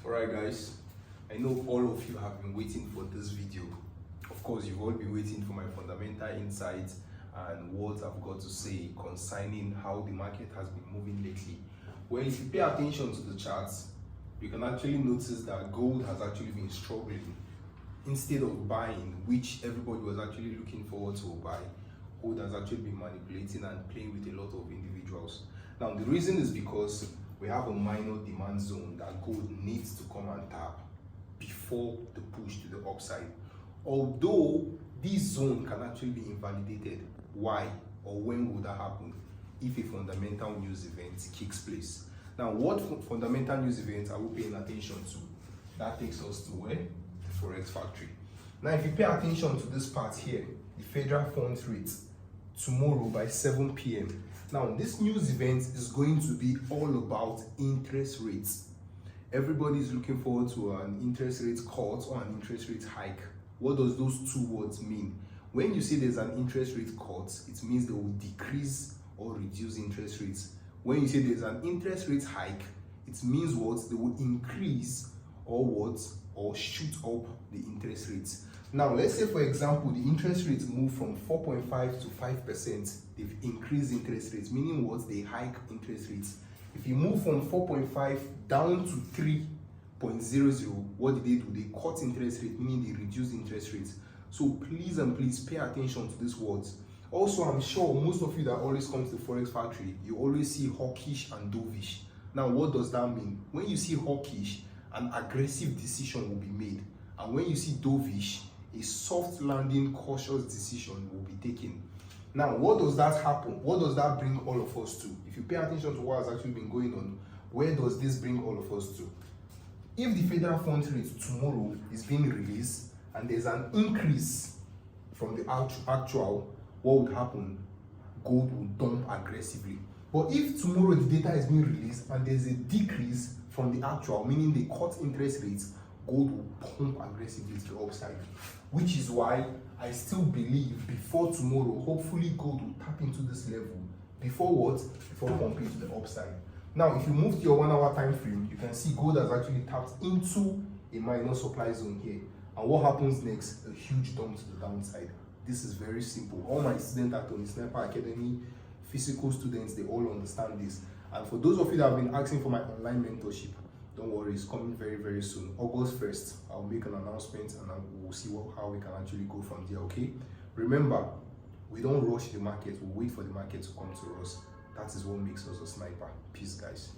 Alright guys, I know all of you have been waiting for this video. Of course, you've all been waiting for my fundamental insights and what I've got to say concerning how the market has been moving lately. Well, if you pay attention to the charts, you can actually notice that gold has actually been struggling. Instead of buying, which everybody was actually looking forward to buy, gold has actually been manipulating and playing with a lot of individuals. Now, the reason is because we have a minor demand zone that gold needs to come and tap before the push to the upside. Although this zone can actually be invalidated. Why or when would that happen? If a fundamental news event takes place. Now, what fundamental news events are we paying attention to? That takes us to where? The Forex Factory. Now, if you pay attention to this part here, the federal funds rate, tomorrow by 7 p.m. Now, this news event is going to be all about interest rates. Everybody is looking forward to an interest rate cut or an interest rate hike. What does those two words mean? When you say there's an interest rate cut, it means they will decrease or reduce interest rates. When you say there's an interest rate hike, it means what? They will increase or what? Or shoot up the interest rates. Now, let's say, for example, the interest rates move from 4.5 to 5%. They've increased interest rates, meaning what? They hike interest rates. If you move from 4.5 down to 3.00, what did they do? They cut interest rate, meaning they reduce interest rates. So please and please pay attention to these words. Also, I'm sure most of you that always come to the Forex Factory, you always see hawkish and dovish. Now, what does that mean? When you see hawkish, an aggressive decision will be made. And when you see dovish, a soft landing, cautious decision will be taken. Now, what does that happen? What does that bring all of us to? If you pay attention to what has actually been going on, where does this bring all of us to? If the federal funds rate tomorrow is being released and there's an increase from the actual, what would happen? Gold will dump aggressively. But if tomorrow the data is being released and there's a decrease from the actual, meaning they cut interest rates, gold will pump aggressively to the upside. Which is why I still believe before tomorrow, hopefully gold will tap into this level. Before what? Before pumping to the upside. Now, if you move to your 1 hour time frame, you can see gold has actually tapped into a minor supply zone here. And what happens next? A huge dump to the downside. This is very simple. All my students at Tony Sniper Academy, physical students, they all understand this. And for those of you that have been asking for my online mentorship, don't worry, it's coming very, very soon. August 1st, I'll make an announcement and we'll see how we can actually go from there, okay? Remember, we don't rush the market, we wait for the market to come to us. That is what makes us a sniper. Peace, guys.